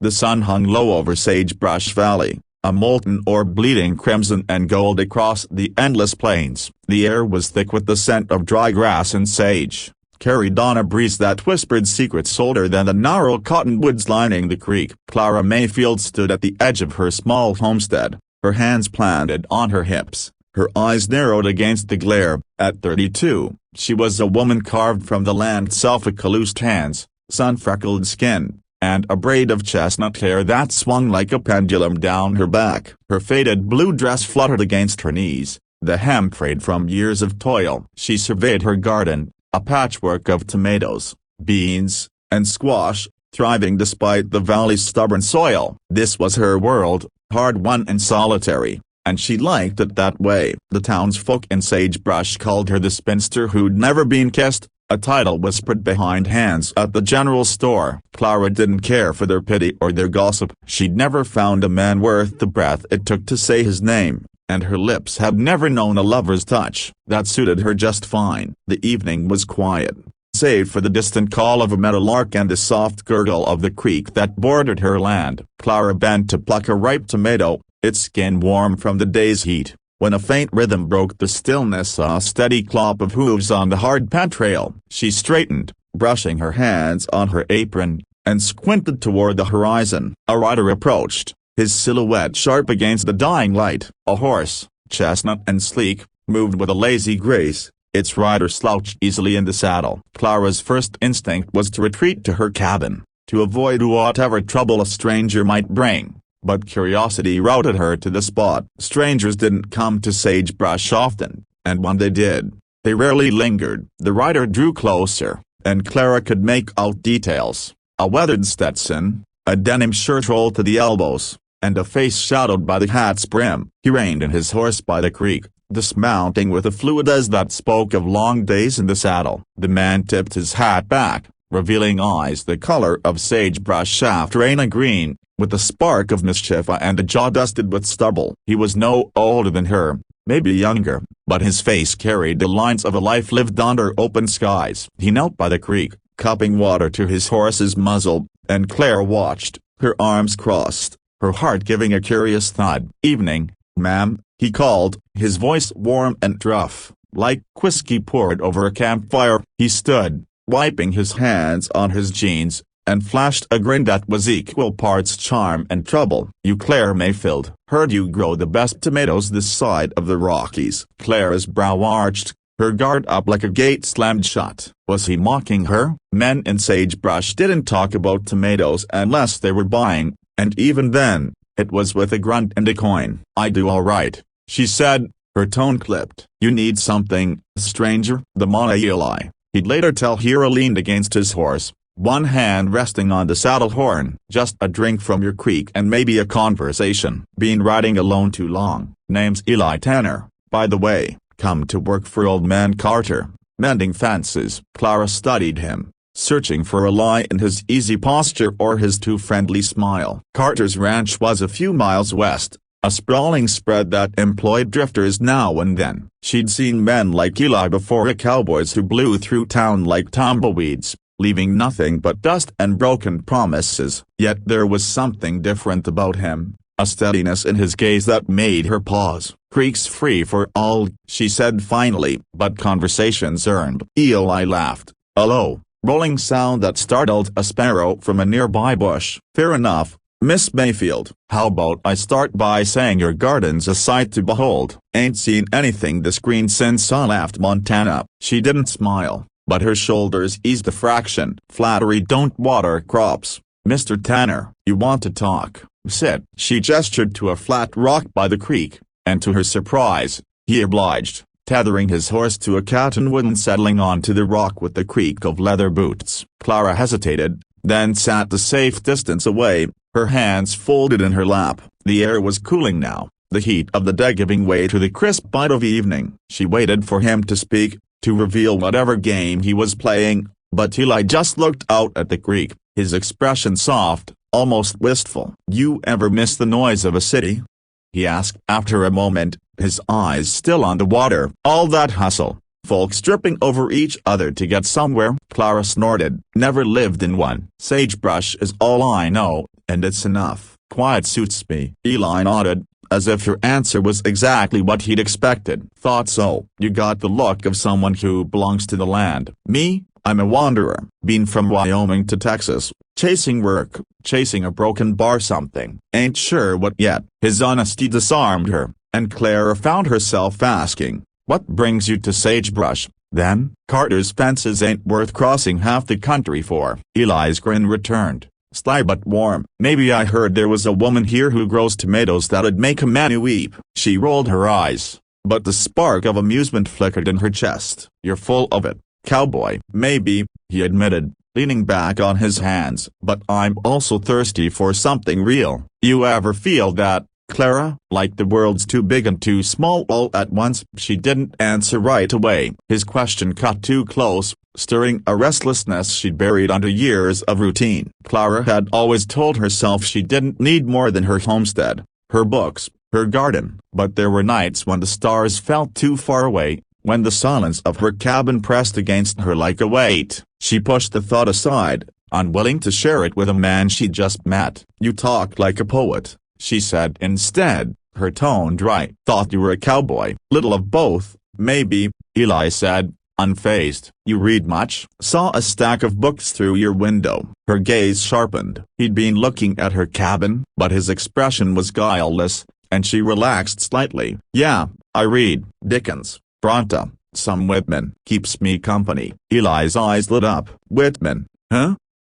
The sun hung low over Sagebrush Valley, a molten orb bleeding crimson and gold across the endless plains. The air was thick with the scent of dry grass and sage, carried on a breeze that whispered secrets older than the gnarled cottonwoods lining the creek. Clara Mayfield stood at the edge of her small homestead, her hands planted on her hips, her eyes narrowed against the glare. At 32, she was a woman carved from the land, self-calloused hands, sun-freckled skin, and a braid of chestnut hair that swung like a pendulum down her back. Her faded blue dress fluttered against her knees, the hem frayed from years of toil. She surveyed her garden, a patchwork of tomatoes, beans, and squash, thriving despite the valley's stubborn soil. This was her world, hard-won and solitary, and she liked it that way. The townsfolk in Sagebrush called her the spinster who'd never been kissed, a title whispered behind hands at the general store. Clara didn't care for their pity or their gossip. She'd never found a man worth the breath it took to say his name, and her lips had never known a lover's touch. That suited her just fine. The evening was quiet, save for the distant call of a meadowlark and the soft gurgle of the creek that bordered her land. Clara bent to pluck a ripe tomato, its skin warm from the day's heat, when a faint rhythm broke the stillness, a steady clop of hooves on the hard path trail. She straightened, brushing her hands on her apron, and squinted toward the horizon. A rider approached, his silhouette sharp against the dying light. A horse, chestnut and sleek, moved with a lazy grace, its rider slouched easily in the saddle. Clara's first instinct was to retreat to her cabin, to avoid whatever trouble a stranger might bring, but curiosity routed her to the spot. Strangers didn't come to Sagebrush often, and when they did, they rarely lingered. The rider drew closer, and Clara could make out details: a weathered Stetson, a denim shirt rolled to the elbows, and a face shadowed by the hat's brim. He reined in his horse by the creek, dismounting with a fluidity that spoke of long days in the saddle. The man tipped his hat back, revealing eyes the color of sagebrush after rain, green, with a spark of mischief and a jaw dusted with stubble. He was no older than her, maybe younger, but his face carried the lines of a life lived under open skies. He knelt by the creek, cupping water to his horse's muzzle, and Clara watched, her arms crossed, her heart giving a curious thud. "Evening, ma'am," he called, his voice warm and rough, like whiskey poured over a campfire. He stood, wiping his hands on his jeans, and flashed a grin that was equal parts charm and trouble. "You Clara Mayfield, heard you grow the best tomatoes this side of the Rockies." Clara's brow arched, her guard up like a gate slammed shut. Was he mocking her? Men in Sagebrush didn't talk about tomatoes unless they were buying, and even then, it was with a grunt and a coin. "I do all right," she said, her tone clipped. "You need something, stranger?" The Mana Eli, he'd later tell. Hero leaned against his horse, one hand resting on the saddle horn. "Just a drink from your creek and maybe a conversation." "Been riding alone too long." "Name's Eli Tanner, by the way, come to work for old man Carter, mending fences." Clara studied him, searching for a lie in his easy posture or his too friendly smile. Carter's ranch was a few miles west, a sprawling spread that employed drifters now and then. She'd seen men like Eli before, cowboys who blew through town like tumbleweeds, leaving nothing but dust and broken promises. Yet there was something different about him, a steadiness in his gaze that made her pause. "Creek's free for all," she said finally. "But conversation's earned." Eli laughed, a low, rolling sound that startled a sparrow from a nearby bush. "Fair enough, Miss Mayfield. How about I start by saying your garden's a sight to behold." "Ain't seen anything this green since I left Montana." She didn't smile, but her shoulders eased a fraction. "Flattery don't water crops, Mr. Tanner. You want to talk? Sit." She gestured to a flat rock by the creek, and to her surprise, he obliged, tethering his horse to a cottonwood and settling onto the rock with the creak of leather boots. Clara hesitated, then sat a safe distance away, her hands folded in her lap. The air was cooling now, the heat of the day giving way to the crisp bite of evening. She waited for him to speak, to reveal whatever game he was playing, but Eli just looked out at the creek, his expression soft, almost wistful. "You ever miss the noise of a city?" he asked after a moment, his eyes still on the water. "All that hustle, folks tripping over each other to get somewhere." Clara snorted. "Never lived in one. Sagebrush is all I know, and it's enough. Quiet suits me. Eli nodded, as if her answer was exactly what he'd expected. Thought so. You got the look of someone who belongs to the land. Me? I'm a wanderer. Been from Wyoming to Texas, chasing work, chasing a broken bar something. Ain't sure what yet. His honesty disarmed her, and Clara found herself asking, what brings you to Sagebrush, then? Carter's fences ain't worth crossing half the country for. Eli's grin returned, sly but warm. Maybe I heard there was a woman here who grows tomatoes that'd make a man weep. She rolled her eyes, but the spark of amusement flickered in her chest. You're full of it, cowboy. Maybe, he admitted, leaning back on his hands. But I'm also thirsty for something real. You ever feel that, Clara? Like the world's too big and too small all at once? She didn't answer right away. His question cut too close, stirring a restlessness she'd buried under years of routine. Clara had always told herself she didn't need more than her homestead, her books, her garden. But there were nights when the stars felt too far away, when the silence of her cabin pressed against her like a weight. She pushed the thought aside, unwilling to share it with a man she'd just met. You talk like a poet, she said instead, her tone dry. Thought you were a cowboy. Little of both, maybe, Eli said, unfazed. You read much? Saw a stack of books through your window. Her gaze sharpened. He'd been looking at her cabin, but his expression was guileless, and she relaxed slightly. Yeah, I read Dickens, Bronte, some Whitman. Keeps me company. Eli's eyes lit up. Whitman, huh?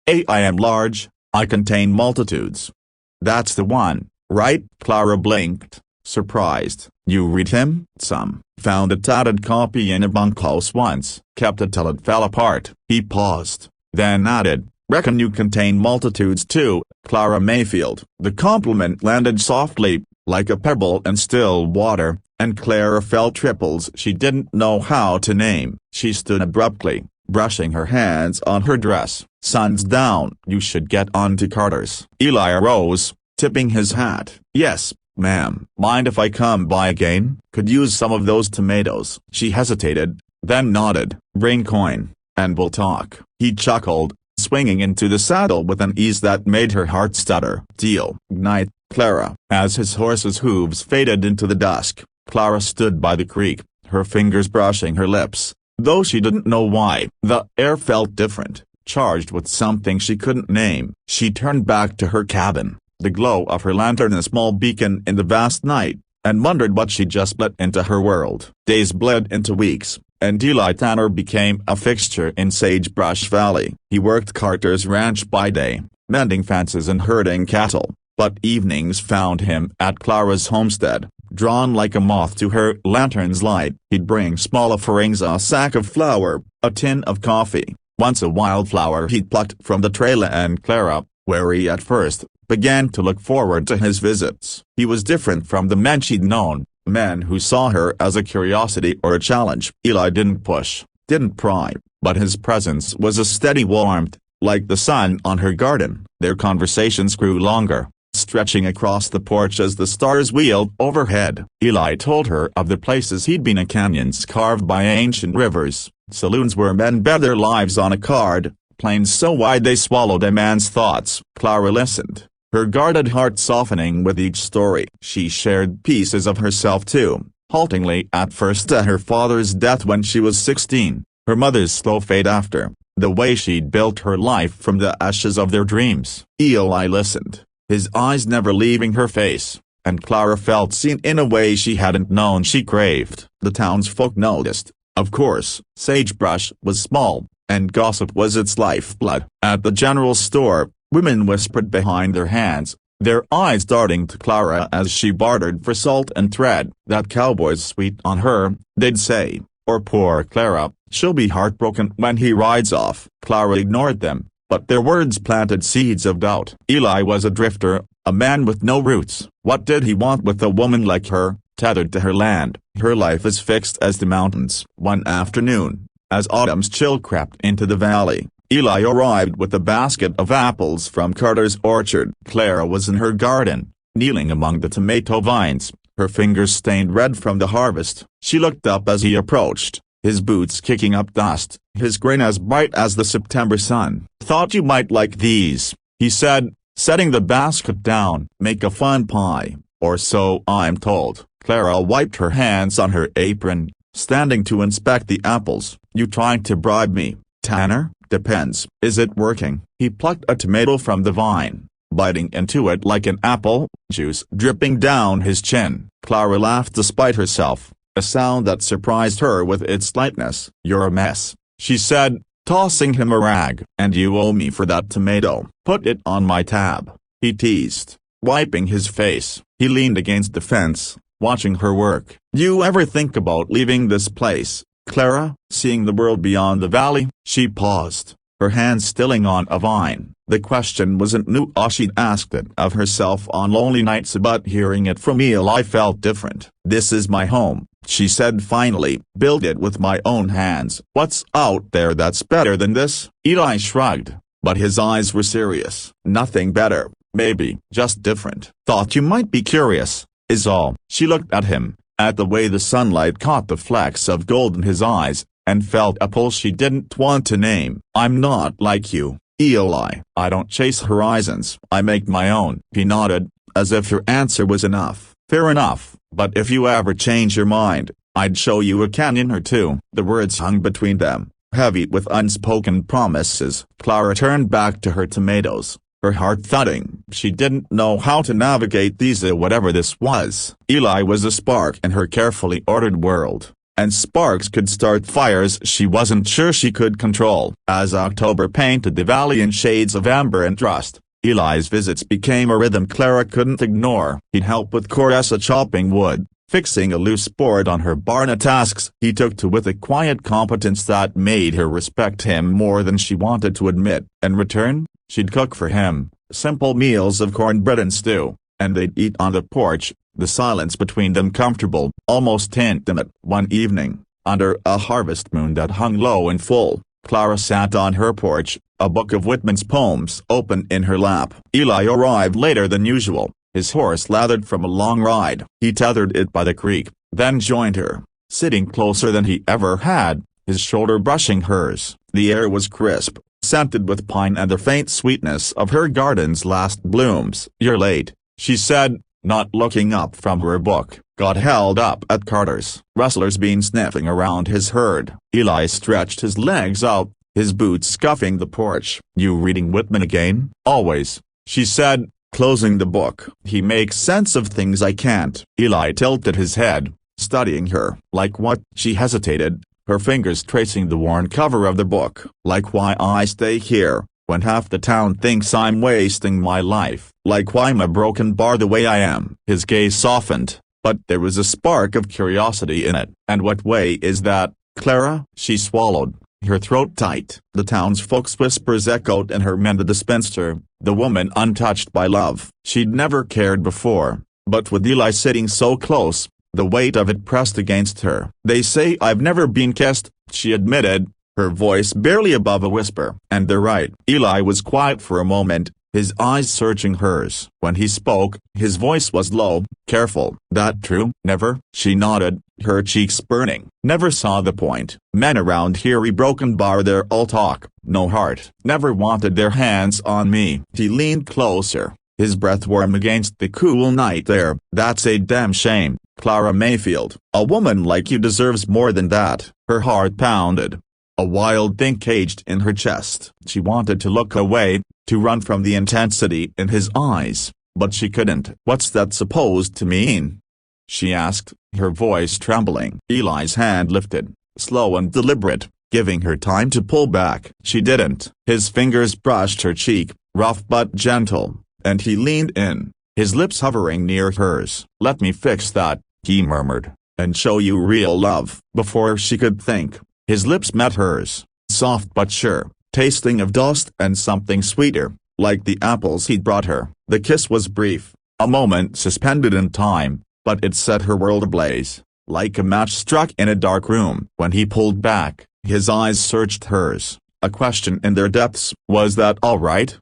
I am large, I contain multitudes. That's the one, right? Clara blinked, surprised. You read him? Some. Found a tattered copy in a bunkhouse once. Kept it till it fell apart. He paused, then added, reckon you contain multitudes too, Clara Mayfield. The compliment landed softly, like a pebble in still water, and Clara felt ripples she didn't know how to name. She stood abruptly, brushing her hands on her dress. Sun's down. You should get on to Carter's. Eli arose, tipping his hat. Yes, ma'am. Mind if I come by again? Could use some of those tomatoes. She hesitated, then nodded. Bring coin, and we'll talk. He chuckled, swinging into the saddle with an ease that made her heart stutter. Deal. Night, Clara. As his horse's hooves faded into the dusk, Clara stood by the creek, her fingers brushing her lips, though she didn't know why. The air felt different, charged with something she couldn't name. She turned back to her cabin, the glow of her lantern a small beacon in the vast night, and wondered what she'd just let into her world. Days bled into weeks, and Eli Tanner became a fixture in Sagebrush Valley. He worked Carter's ranch by day, mending fences and herding cattle, but evenings found him at Clara's homestead, drawn like a moth to her lantern's light. He'd bring small offerings, a sack of flour, a tin of coffee, once a wildflower he'd plucked from the trail, and Clara, wary at first, began to look forward to his visits. He was different from the men she'd known, men who saw her as a curiosity or a challenge. Eli didn't push, didn't pry, but his presence was a steady warmth, like the sun on her garden. Their conversations grew longer, stretching across the porch as the stars wheeled overhead. Eli told her of the places he'd been in, canyons carved by ancient rivers, saloons where men bet their lives on a card, plains so wide they swallowed a man's thoughts. Clara listened, her guarded heart softening with each story. She shared pieces of herself too, haltingly at first, her father's death when she was 16, her mother's slow fate after, the way she'd built her life from the ashes of their dreams. Eli listened, his eyes never leaving her face, and Clara felt seen in a way she hadn't known she craved. The townsfolk noticed, of course. Sagebrush was small, and gossip was its lifeblood. At the general store, women whispered behind their hands, their eyes darting to Clara as she bartered for salt and thread. That cowboy's sweet on her, they'd say, or poor Clara, she'll be heartbroken when he rides off. Clara ignored them, but their words planted seeds of doubt. Eli was a drifter, a man with no roots. What did he want with a woman like her, tethered to her land, her life as fixed as the mountains? One afternoon, as autumn's chill crept into the valley, Eli arrived with a basket of apples from Carter's orchard. Clara was in her garden, kneeling among the tomato vines, her fingers stained red from the harvest. She looked up as he approached, his boots kicking up dust, his grin as bright as the September sun. Thought you might like these, he said, setting the basket down. Make a fun pie, or so I'm told. Clara wiped her hands on her apron, standing to inspect the apples. You trying to bribe me, Tanner? Depends. Is it working? He plucked a tomato from the vine, biting into it like an apple, juice dripping down his chin. Clara laughed despite herself, a sound that surprised her with its lightness. You're a mess, she said, tossing him a rag. And you owe me for that tomato. Put it on my tab, he teased, wiping his face. He leaned against the fence, watching her work. You ever think about leaving this place, Clara? Seeing the world beyond the valley? She paused, her hands stilling on a vine. The question wasn't new. She'd asked it of herself on lonely nights, but hearing it from Eli felt different. This is my home, she said finally. Build it with my own hands. What's out there that's better than this? Eli shrugged, but his eyes were serious. Nothing better, maybe, just different. Thought you might be curious, is all. She looked at him, at the way the sunlight caught the flecks of gold in his eyes, and felt a pull she didn't want to name. I'm not like you, Eli. I don't chase horizons. I make my own. He nodded, as if her answer was enough. Fair enough, but if you ever change your mind, I'd show you a canyon or two. The words hung between them, heavy with unspoken promises. Clara turned back to her tomatoes, her heart thudding. She didn't know how to navigate these whatever this was. Eli was a spark in her carefully ordered world, and sparks could start fires she wasn't sure she could control. As October painted the valley in shades of amber and rust, Eli's visits became a rhythm Clara couldn't ignore. He'd help with Coressa chopping wood, fixing a loose board on her barn, tasks he took to with a quiet competence that made her respect him more than she wanted to admit. In return, she'd cook for him, simple meals of cornbread and stew, and they'd eat on the porch, the silence between them comfortable, almost intimate. One evening, under a harvest moon that hung low and full, Clara sat on her porch, a book of Whitman's poems open in her lap. Eli arrived later than usual, his horse lathered from a long ride. He tethered it by the creek, then joined her, sitting closer than he ever had, his shoulder brushing hers. The air was crisp, scented with pine and the faint sweetness of her garden's last blooms. You're late, she said, not looking up from her book. Got held up at Carter's. Rustlers been sniffing around his herd. Eli stretched his legs out, his boots scuffing the porch. You reading Whitman again? Always, she said, closing the book. He makes sense of things I can't. Eli tilted his head, studying her. Like what? She hesitated, her fingers tracing the worn cover of the book. Like why I stay here, when half the town thinks I'm wasting my life. Like why I'm a broken bar the way I am. His gaze softened, but there was a spark of curiosity in it. And what way is that, Clara? She swallowed, her throat tight. The townsfolk's whispers echoed in her mind. The spinster, the woman untouched by love. She'd never cared before, but with Eli sitting so close, the weight of it pressed against her. They say I've never been kissed, she admitted, her voice barely above a whisper. And they're right. Eli was quiet for a moment, his eyes searching hers. When he spoke, his voice was low, careful. That true? Never? She nodded, her cheeks burning. Never saw the point. Men around here broken bar, they're all talk, no heart. Never wanted their hands on me. He leaned closer, his breath warm against the cool night air. That's a damn shame, Clara Mayfield. A woman like you deserves more than that. Her heart pounded. A wild thing caged in her chest. She wanted to look away, to run from the intensity in his eyes, but she couldn't. What's that supposed to mean? She asked, her voice trembling. Eli's hand lifted, slow and deliberate, giving her time to pull back. She didn't. His fingers brushed her cheek, rough but gentle, and he leaned in, his lips hovering near hers. Let me fix that, he murmured, and show you real love. Before she could think, his lips met hers, soft but sure, tasting of dust and something sweeter, like the apples he'd brought her. The kiss was brief, a moment suspended in time, but it set her world ablaze, like a match struck in a dark room. When he pulled back, his eyes searched hers, a question in their depths. Was that all right?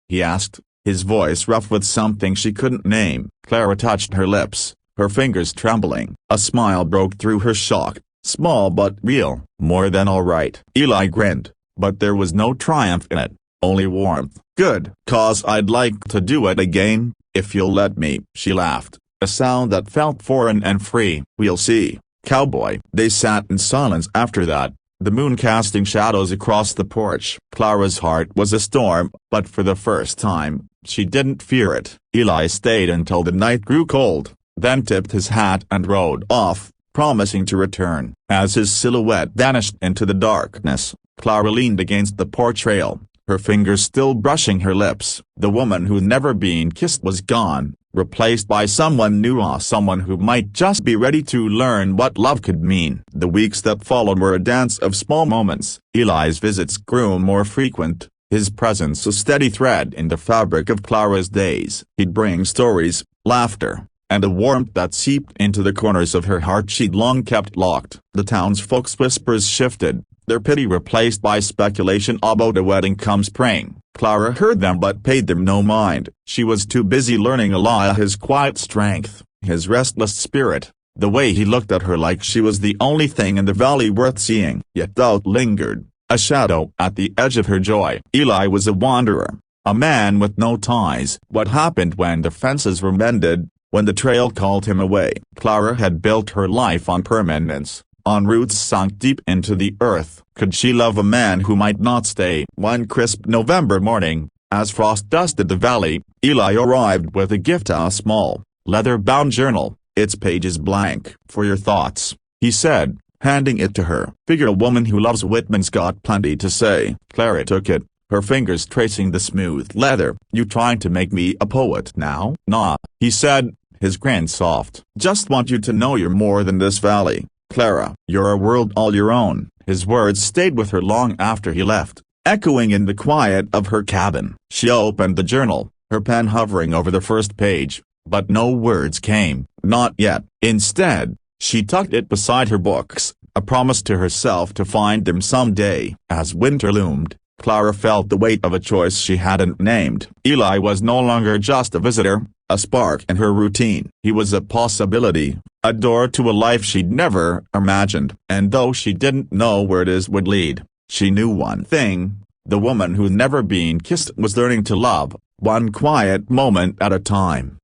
He asked, his voice rough with something she couldn't name. Clara touched her lips, her fingers trembling. A smile broke through her shock, small but real. More than all right. Eli grinned, but there was no triumph in it, only warmth. Good. 'Cause I'd like to do it again, if you'll let me. She laughed, a sound that felt foreign and free. We'll see, Cowboy. They sat in silence after that, the moon casting shadows across the porch. Clara's heart was a storm, but for the first time, she didn't fear it. Eli stayed until the night grew cold, then tipped his hat and rode off, promising to return. As his silhouette vanished into the darkness, Clara leaned against the porch rail, her fingers still brushing her lips. The woman who'd never been kissed was gone, replaced by someone new, someone who might just be ready to learn what love could mean. The weeks that followed were a dance of small moments. Eli's visits grew more frequent, his presence a steady thread in the fabric of Clara's days. He'd bring stories, laughter, and a warmth that seeped into the corners of her heart she'd long kept locked. The townsfolk's whispers shifted, their pity replaced by speculation about a wedding come spring. Clara heard them but paid them no mind. She was too busy learning Eli, his quiet strength, his restless spirit, the way he looked at her like she was the only thing in the valley worth seeing. Yet doubt lingered, a shadow at the edge of her joy. Eli was a wanderer, a man with no ties. What happened when the fences were mended, when the trail called him away? Clara had built her life on permanence, on roots sunk deep into the earth. Could she love a man who might not stay? One crisp November morning, as frost dusted the valley, Eli arrived with a gift, a small, leather-bound journal, its pages blank. "For your thoughts," he said, handing it to her. "Figure a woman who loves Whitman's got plenty to say." Clara took it, her fingers tracing the smooth leather. "You trying to make me a poet now?" "Nah," he said, his grin soft. "Just want you to know you're more than this valley, Clara. You're a world all your own." His words stayed with her long after he left, echoing in the quiet of her cabin. She opened the journal, her pen hovering over the first page, but no words came, not yet. Instead, she tucked it beside her books, a promise to herself to find them someday. As winter loomed, Clara felt the weight of a choice she hadn't named. Eli was no longer just a visitor, a spark in her routine. He was a possibility, a door to a life she'd never imagined. And though she didn't know where it would lead, she knew one thing: the woman who'd never been kissed was learning to love, one quiet moment at a time.